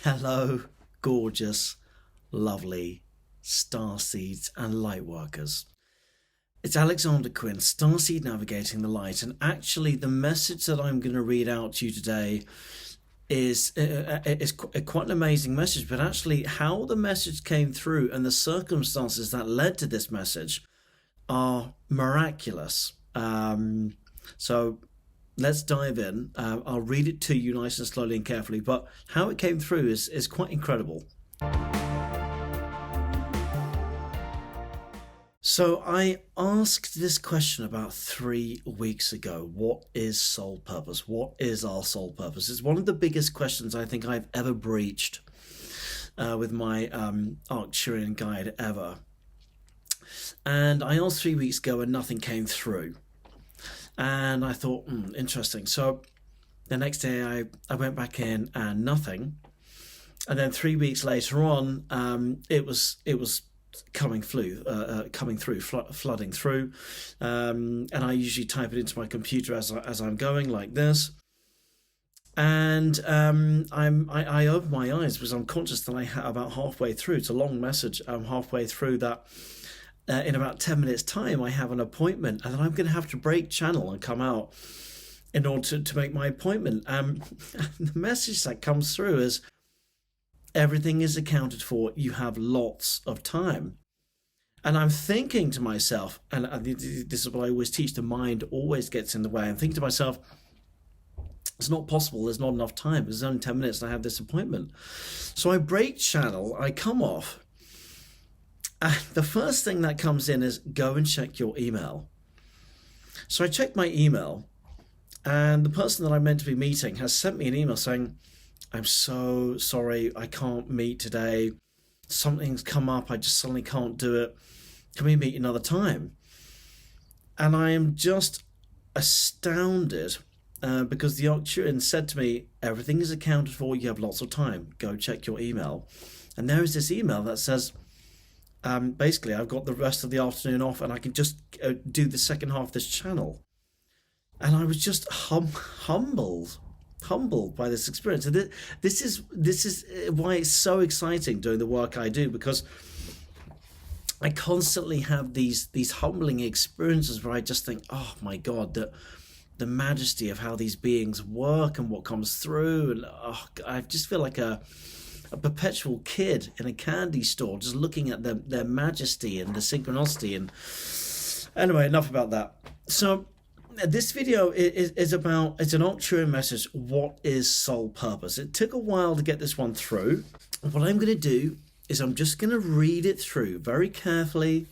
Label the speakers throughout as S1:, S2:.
S1: Hello, gorgeous, lovely starseeds and lightworkers. It's Alexander Quinn, Starseed Navigating the Light, and actually, the message that I'm going to read out to you today is quite an amazing message. But actually, how the message came through and the circumstances that led to this message are miraculous. So let's dive in. I'll read it to you nice and slowly and carefully, but how it came through is quite incredible. So I asked this question about 3 weeks ago. What is soul purpose? What is our soul purpose? It's one of the biggest questions I think I've ever breached with my Arcturian guide ever. And I asked 3 weeks ago and nothing came through. And I thought, interesting. So the next day I went back in and nothing. And then 3 weeks later on, it was coming through, flooding through. And I usually type it into my computer as I'm going like this. And I opened my eyes because I'm conscious that about halfway through. It's a long message. I'm halfway through that. In about 10 minutes time I have an appointment, and then I'm going to have to break channel and come out in order to make my appointment. The message that comes through is everything is accounted for, you have lots of time. And I'm thinking to myself, and this is what I always teach, the mind always gets in the way. I'm thinking to myself, it's not possible, there's not enough time, there's only 10 minutes and I have this appointment. So I break channel, I come off. The first thing that comes in is go and check your email. So I checked my email, and the person that I'm meant to be meeting has sent me an email saying, I'm so sorry, I can't meet today. Something's come up, I just suddenly can't do it. Can we meet another time? And I am just astounded because the Arcturian said to me, everything is accounted for, you have lots of time, go check your email. And there is this email that says, basically, I've got the rest of the afternoon off and I can just do the second half of this channel. And I was just humbled by this experience. And this is why it's so exciting doing the work I do, because I constantly have these humbling experiences where I just think, oh my God, the majesty of how these beings work and what comes through. And I just feel like a perpetual kid in a candy store just looking at their majesty and the synchronicity. And anyway, enough about that. So this video is about, it's an Arcturian message. What is soul purpose? It took a while to get this one through. What I'm going to do is I'm just going to read it through very carefully,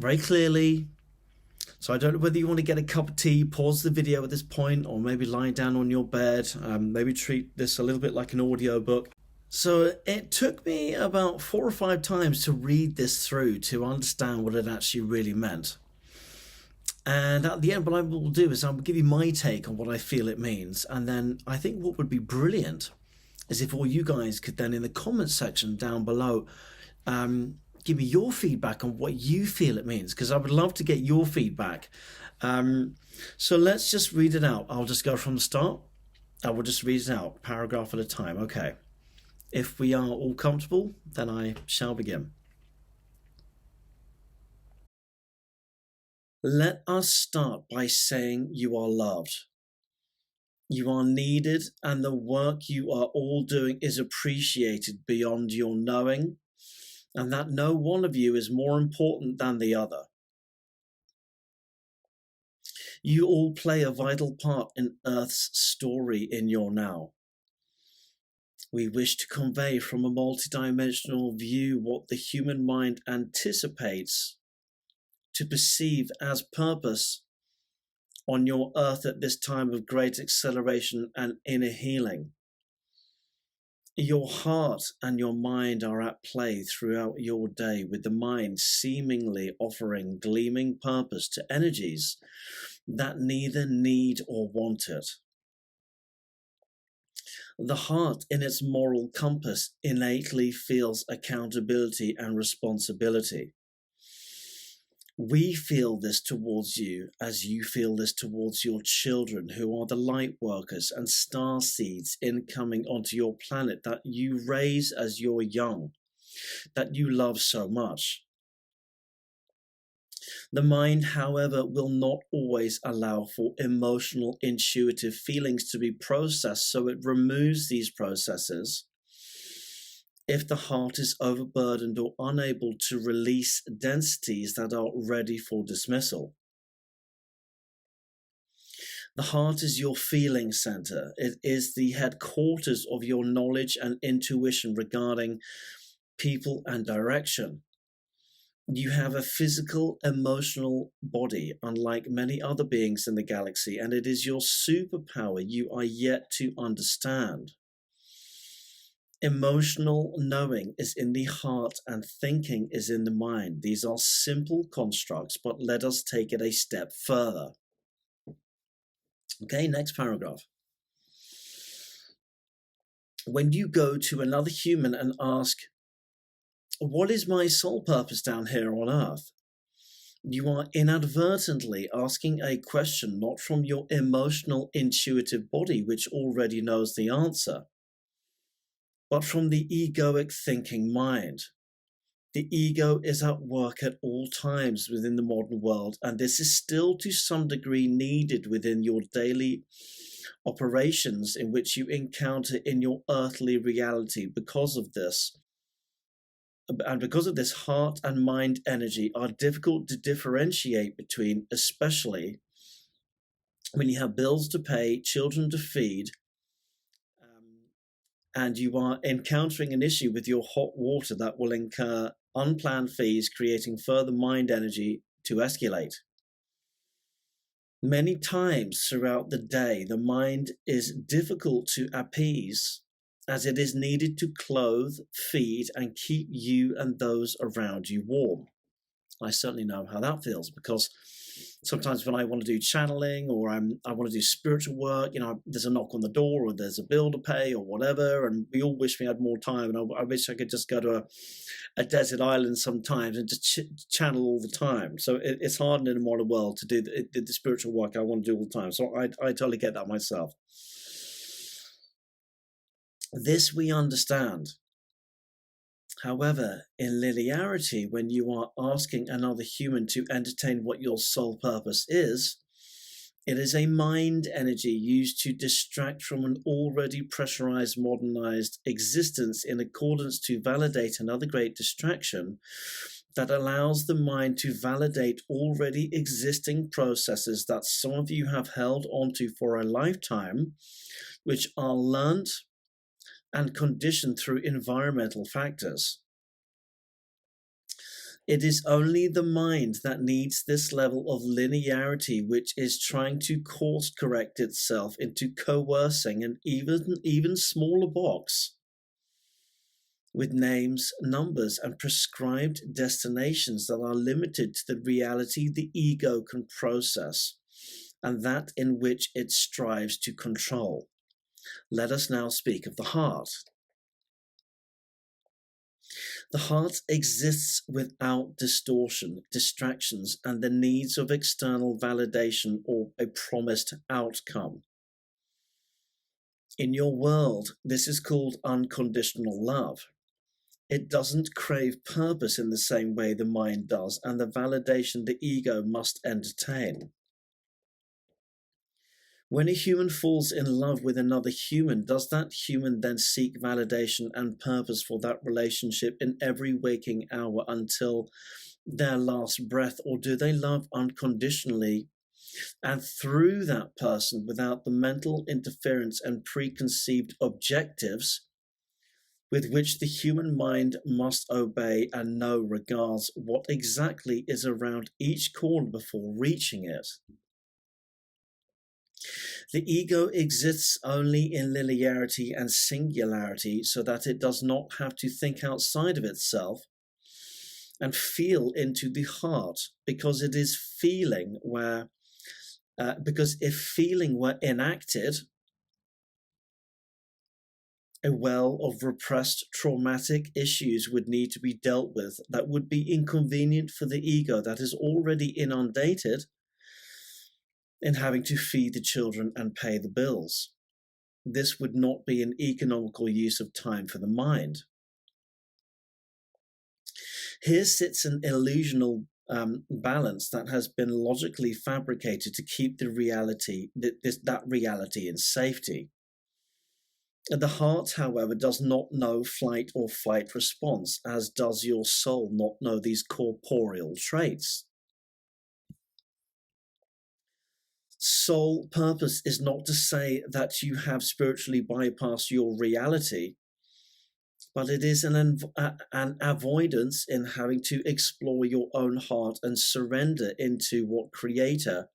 S1: very clearly. So I don't know whether you want to get a cup of tea, pause the video at this point, or maybe lie down on your bed, maybe treat this a little bit like an audio book. So it took me about 4 or 5 times to read this through to understand what it actually really meant. And at the end, what I will do is I'll give you my take on what I feel it means. And then I think what would be brilliant is if all you guys could then in the comments section down below, give me your feedback on what you feel it means, because I would love to get your feedback. So let's just read it out. I'll just go from the start. I will just read it out, paragraph at a time. Okay. If we are all comfortable, then I shall begin. Let us start by saying you are loved. You are needed, and the work you are all doing is appreciated beyond your knowing, and that no one of you is more important than the other. You all play a vital part in Earth's story in your now. We wish to convey from a multidimensional view what the human mind anticipates to perceive as purpose on your Earth at this time of great acceleration and inner healing. Your heart and your mind are at play throughout your day, with the mind seemingly offering gleaming purpose to energies that neither need or want it. The heart, in its moral compass, innately feels accountability and responsibility. We feel this towards you as you feel this towards your children, who are the light workers and star seeds incoming onto your planet that you raise as you're young, that you love so much. The mind, however, will not always allow for emotional, intuitive feelings to be processed, so it removes these processes if the heart is overburdened or unable to release densities that are ready for dismissal. The heart is your feeling center. It is the headquarters of your knowledge and intuition regarding people and direction. You have a physical, emotional body, unlike many other beings in the galaxy, and it is your superpower you are yet to understand. Emotional knowing is in the heart and thinking is in the mind. These are simple constructs, but let us take it a step further. Okay, next paragraph. When you go to another human and ask, what is my sole purpose down here on Earth? You are inadvertently asking a question not from your emotional, intuitive body, which already knows the answer, but from the egoic thinking mind. The ego is at work at all times within the modern world, and this is still to some degree needed within your daily operations in which you encounter in your earthly reality. Because of this, heart and mind energy are difficult to differentiate between, especially when you have bills to pay, children to feed, and you are encountering an issue with your hot water that will incur unplanned fees, creating further mind energy to escalate. Many times throughout the day, the mind is difficult to appease, as it is needed to clothe, feed, and keep you and those around you warm. I certainly know how that feels, because sometimes when I want to do channeling or I want to do spiritual work, there's a knock on the door or there's a bill to pay or whatever, and we all wish we had more time. And I wish I could just go to a desert island sometimes and just channel all the time. So it's hard in the modern world to do the spiritual work I want to do all the time. So I totally get that myself. This we understand. However, in linearity, when you are asking another human to entertain what your sole purpose is, it is a mind energy used to distract from an already pressurized, modernized existence in accordance to validate another great distraction that allows the mind to validate already existing processes that some of you have held onto for a lifetime, which are learned and conditioned through environmental factors. It is only the mind that needs this level of linearity, which is trying to course correct itself into coercing an even smaller box with names, numbers, and prescribed destinations that are limited to the reality the ego can process, and that in which it strives to control. Let us now speak of the heart. The heart exists without distortion, distractions, and the needs of external validation or a promised outcome. In your world, this is called unconditional love. It doesn't crave purpose in the same way the mind does, and the validation the ego must entertain. When a human falls in love with another human, does that human then seek validation and purpose for that relationship in every waking hour until their last breath, or do they love unconditionally and through that person without the mental interference and preconceived objectives with which the human mind must obey and know regards what exactly is around each corner before reaching it? The ego exists only in linearity and singularity so that it does not have to think outside of itself and feel into the heart, because it is feeling where, because if feeling were enacted, A well of repressed traumatic issues would need to be dealt with that would be inconvenient for the ego that is already inundated in having to feed the children and pay the bills. This would not be an economical use of time for the mind. Here sits an illusional balance that has been logically fabricated to keep the reality, that reality in safety. The heart, however, does not know flight or flight response, as does your soul not know these corporeal traits. Soul purpose is not to say that you have spiritually bypassed your reality, but it is an avoidance in having to explore your own heart and surrender into what Creator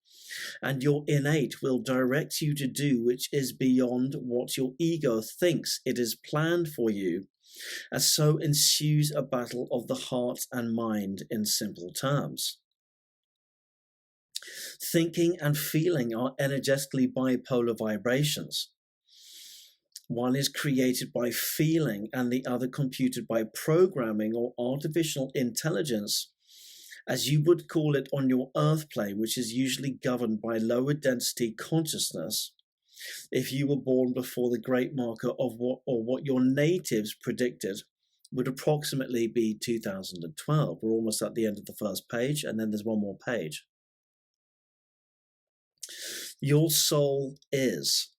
S1: and your innate will direct you to do, which is beyond what your ego thinks it is planned for you, as so ensues a battle of the heart and mind in simple terms. Thinking and feeling are energetically bipolar vibrations. One is created by feeling and the other computed by programming or artificial intelligence, as you would call it on your earth plane, which is usually governed by lower density consciousness. If you were born before the great marker of what your natives predicted would approximately be 2012. We're almost at the end of the first page, and then there's one more page. Your soul is.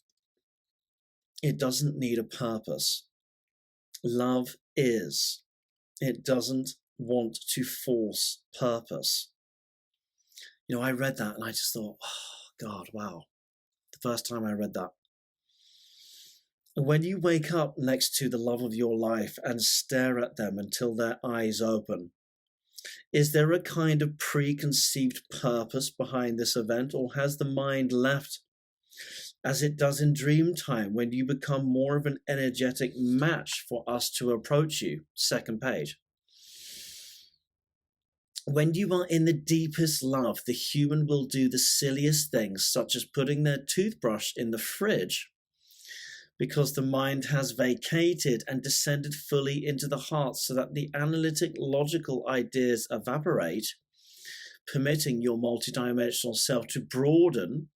S1: It doesn't need a purpose. Love is. It doesn't want to force purpose. You know, I read that and I just thought, oh God, wow. The first time I read that. When you wake up next to the love of your life and stare at them until their eyes open, is there a kind of preconceived purpose behind this event, or has the mind left as it does in dream time when you become more of an energetic match for us to approach you? Second page. When you are in the deepest love, the human will do the silliest things, such as putting their toothbrush in the fridge, because the mind has vacated and descended fully into the heart so that the analytic, logical ideas evaporate, permitting your multidimensional self to broaden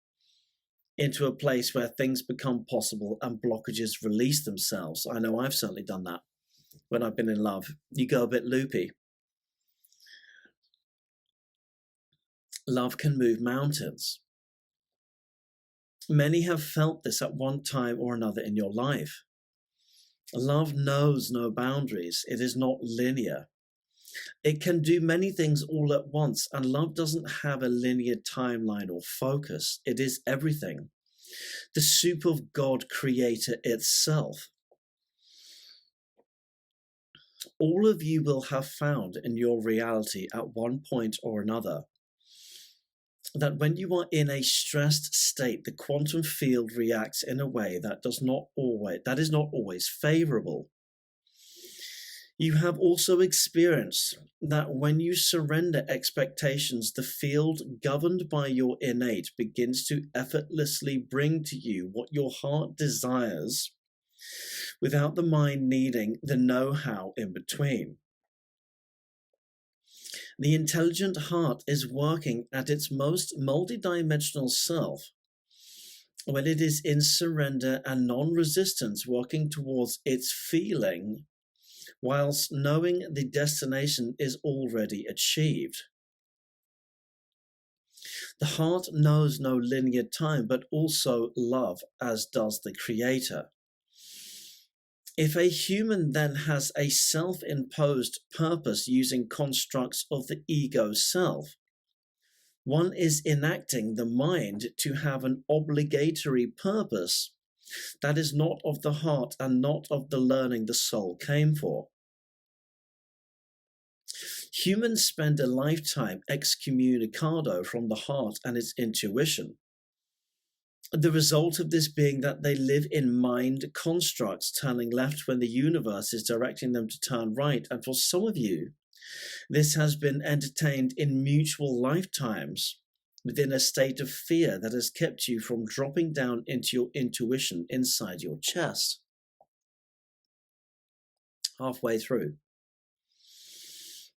S1: into a place where things become possible and blockages release themselves. I know I've certainly done that when I've been in love. You go a bit loopy. Love can move mountains. Many have felt this at one time or another in your life. Love knows no boundaries. It is not linear. It can do many things all at once, and love doesn't have a linear timeline or focus. It is everything. The soup of God Creator itself. All of you will have found in your reality at one point or another that when you are in a stressed state, the quantum field reacts in a way that is not always favorable. You have also experienced that when you surrender expectations, the field governed by your innate begins to effortlessly bring to you what your heart desires without the mind needing the know-how in between. The intelligent heart is working at its most multidimensional self when it is in surrender and non-resistance, working towards its feeling, whilst knowing the destination is already achieved. The heart knows no linear time, but also love, as does the Creator. If a human then has a self-imposed purpose using constructs of the ego self, one is enacting the mind to have an obligatory purpose that is not of the heart and not of the learning the soul came for. Humans spend a lifetime excommunicado from the heart and its intuition. The result of this being that they live in mind constructs, turning left when the universe is directing them to turn right. And for some of you, this has been entertained in mutual lifetimes within a state of fear that has kept you from dropping down into your intuition inside your chest. halfway through.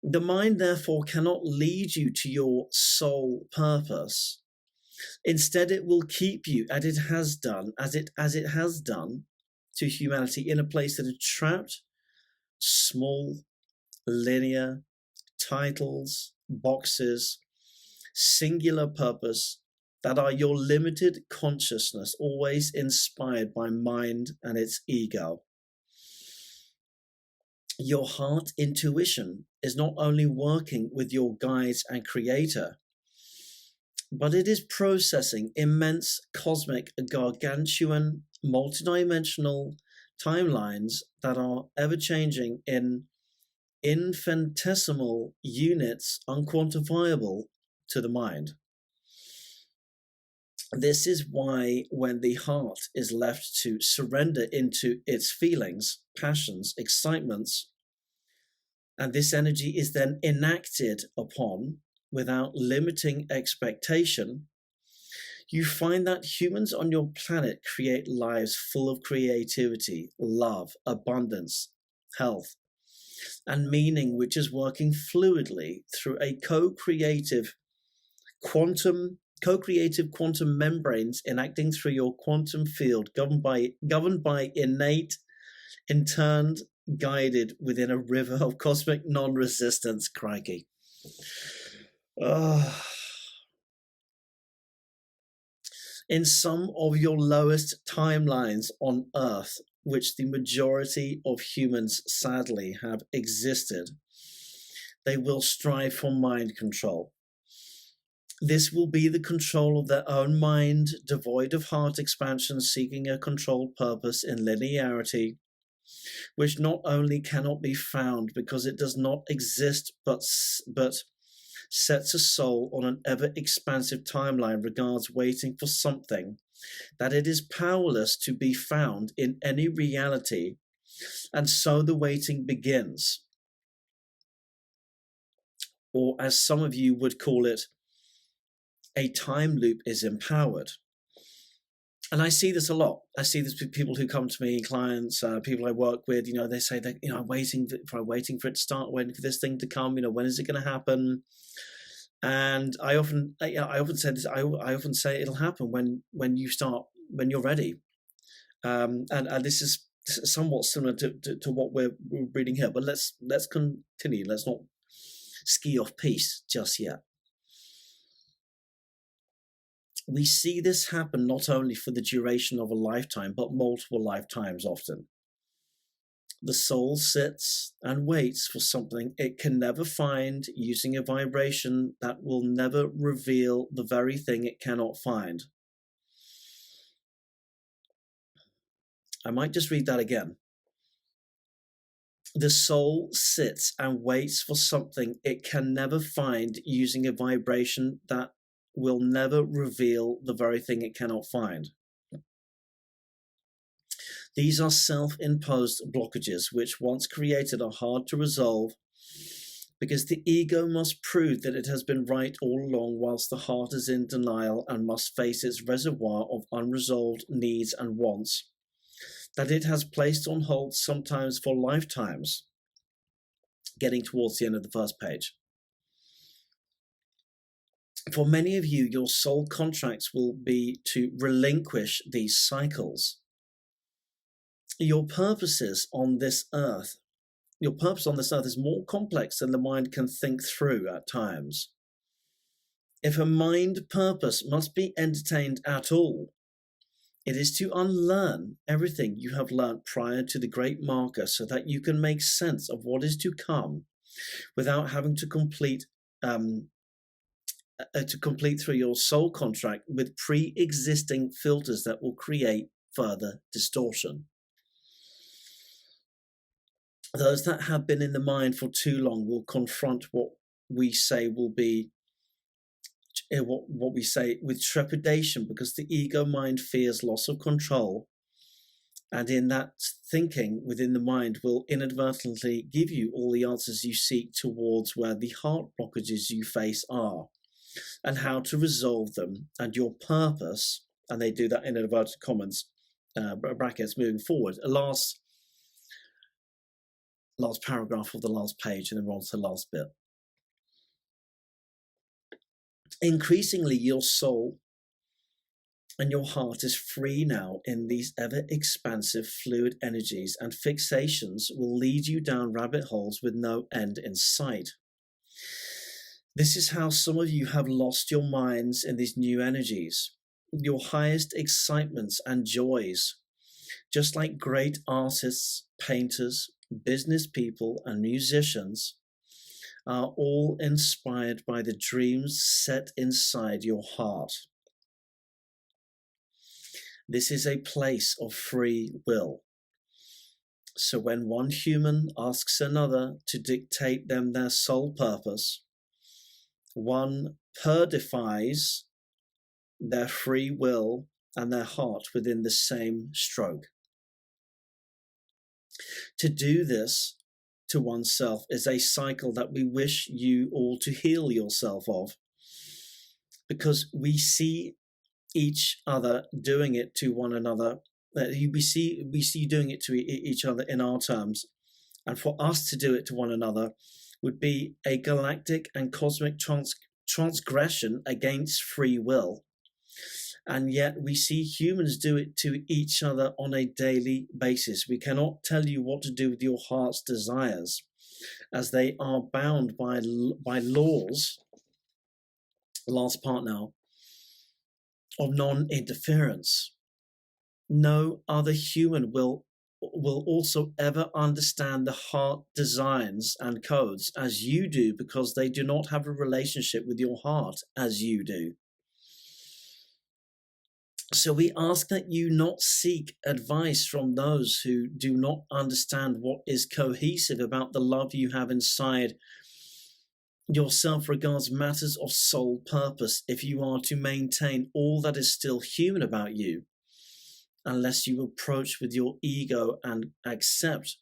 S1: The mind, therefore, cannot lead you to your soul purpose. Instead, it will keep you, as it has done, to humanity, in a place that is trapped, small, linear, titles, boxes, singular purpose, that are your limited consciousness, always inspired by mind and its ego. Your heart intuition is not only working with your guides and creator, but it is processing immense, cosmic, gargantuan, multidimensional timelines that are ever-changing in infinitesimal units, unquantifiable to the mind. This is why when the heart is left to surrender into its feelings, passions, excitements, and this energy is then enacted upon without limiting expectation, you find that humans on your planet create lives full of creativity, love, abundance, health, and meaning, which is working fluidly through a co-creative quantum membranes enacting through your quantum field, governed by innate, interned, guided within a river of cosmic non-resistance. Crikey. In some of your lowest timelines on Earth, which the majority of humans sadly have existed, they will strive for mind control. This will be the control of their own mind, devoid of heart expansion, seeking a controlled purpose in linearity, which not only cannot be found because it does not exist, but sets a soul on an ever-expansive timeline, regards waiting for something that it is powerless to be found in any reality, and so the waiting begins. Or as some of you would call it, a time loop is empowered. And I see this a lot. I see this with people who come to me, clients, people I work with, they say that, I'm waiting for it to start, waiting for this thing to come, when is it going to happen? And I often say this, I often say it'll happen when you're ready. And this is somewhat similar to what we're reading here, but let's continue. Let's not ski off piste just yet. We see this happen not only for the duration of a lifetime, but multiple lifetimes often. The soul sits and waits for something it can never find, using a vibration that will never reveal the very thing it cannot find. I might just read that again. The soul sits and waits for something it can never find, using a vibration that will never reveal the very thing it cannot find. These are self-imposed blockages, which once created are hard to resolve, because the ego must prove that it has been right all along, whilst the heart is in denial and must face its reservoir of unresolved needs and wants that it has placed on hold, sometimes for lifetimes. Getting towards the end of the first page. For many of you, your soul contracts will be to relinquish these cycles. Your purpose on this earth is more complex than the mind can think through at times. If a mind purpose must be entertained at all, it is to unlearn everything you have learnt prior to the great marker, so that you can make sense of what is to come without having to complete through your soul contract with pre-existing filters that will create further distortion. Those that have been in the mind for too long will confront what we say will be what we say with trepidation, because the ego mind fears loss of control, and in that thinking within the mind will inadvertently give you all the answers you seek towards where the heart blockages you face are, and how to resolve them, and your purpose, and they do that in inverted commas, brackets, moving forward. Alas, last paragraph of the last page, and then we're on to the last bit. Increasingly, your soul and your heart is free now in these ever-expansive fluid energies, and fixations will lead you down rabbit holes with no end in sight. This is how some of you have lost your minds in these new energies. Your highest excitements and joys, just like great artists, painters, business people, and musicians, are all inspired by the dreams set inside your heart. This is a place of free will. So when one human asks another to dictate them their sole purpose, one perdifies their free will and their heart within the same stroke. To do this to oneself is a cycle that we wish you all to heal yourself of, because we see each other doing it to one another. We see doing it to each other in our terms, and for us to do it to one another would be a galactic and cosmic transgression against free will. And yet we see humans do it to each other on a daily basis. We cannot tell you what to do with your heart's desires, as they are bound by laws, last part now, of non-interference. No other human will also ever understand the heart designs and codes as you do, because they do not have a relationship with your heart as you do. So we ask that you not seek advice from those who do not understand what is cohesive about the love you have inside yourself regards matters of soul purpose, if you are to maintain all that is still human about you, unless you approach with your ego and accept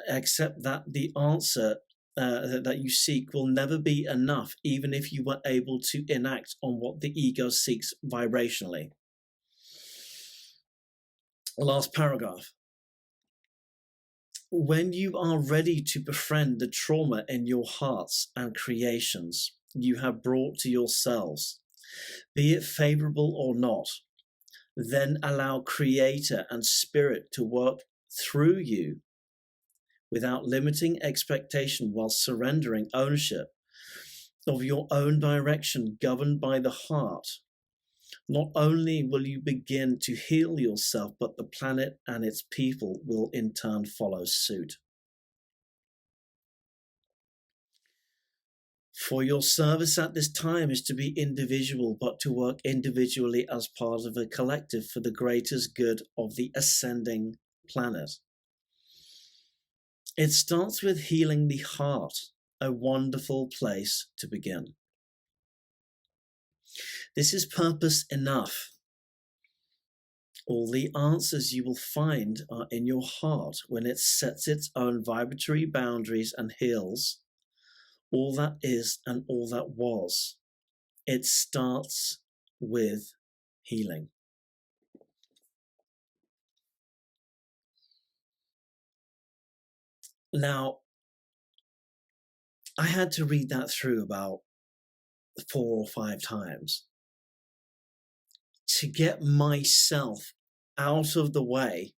S1: that the answer that you seek will never be enough, even if you were able to enact on what the ego seeks vibrationally. Last paragraph. When you are ready to befriend the trauma in your hearts and creations you have brought to yourselves, be it favorable or not, then allow Creator and Spirit to work through you without limiting expectation, while surrendering ownership of your own direction governed by the heart. Not only will you begin to heal yourself, but the planet and its people will in turn follow suit. For your service at this time is to be individual, but to work individually as part of a collective for the greatest good of the ascending planet. It starts with healing the heart, a wonderful place to begin. This is purpose enough. All the answers you will find are in your heart when it sets its own vibratory boundaries and heals all that is and all that was. It starts with healing. Now, I had to read that through about 4 or 5 times to get myself out of the way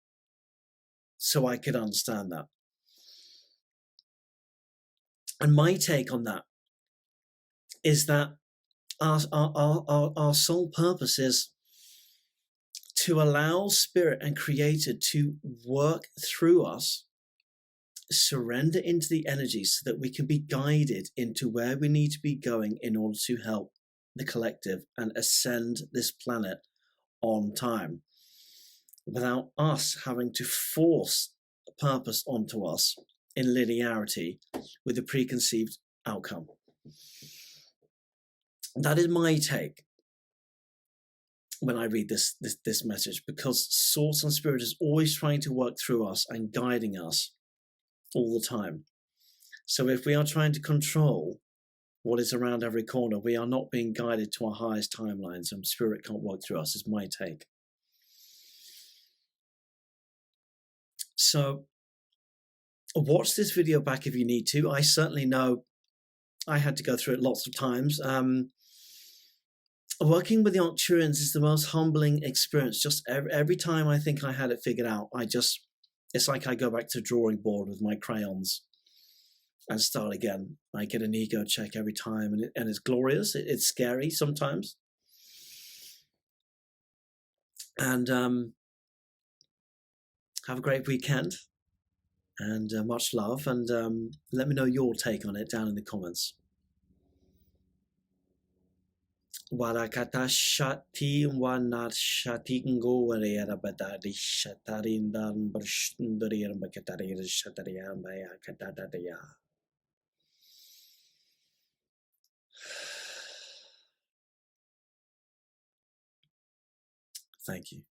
S1: so I could understand that. And my take on that is that our sole purpose is to allow Spirit and Creator to work through us, surrender into the energy so that we can be guided into where we need to be going in order to help the collective and ascend this planet on time, without us having to force a purpose onto us in linearity with a preconceived outcome. That is my take when I read this message, because Source and Spirit is always trying to work through us and guiding us all the time. So if we are trying to control what is around every corner, we are not being guided to our highest timelines, and Spirit can't work through us, is my take. So Watch this video back if you need to. I certainly know I had to go through it lots of times. Working with the Arcturians is the most humbling experience. Just every time I think I had it figured out, it's like I go back to the drawing board with my crayons and start again. I get an ego check every time, and it's glorious. It's scary sometimes. And have a great weekend, and much love, and let me know your take on it down in the comments. Warakata shati wanat shati ngo warera badari shatarin dan bershundari bakatari shataria baya katadaya. Thank you.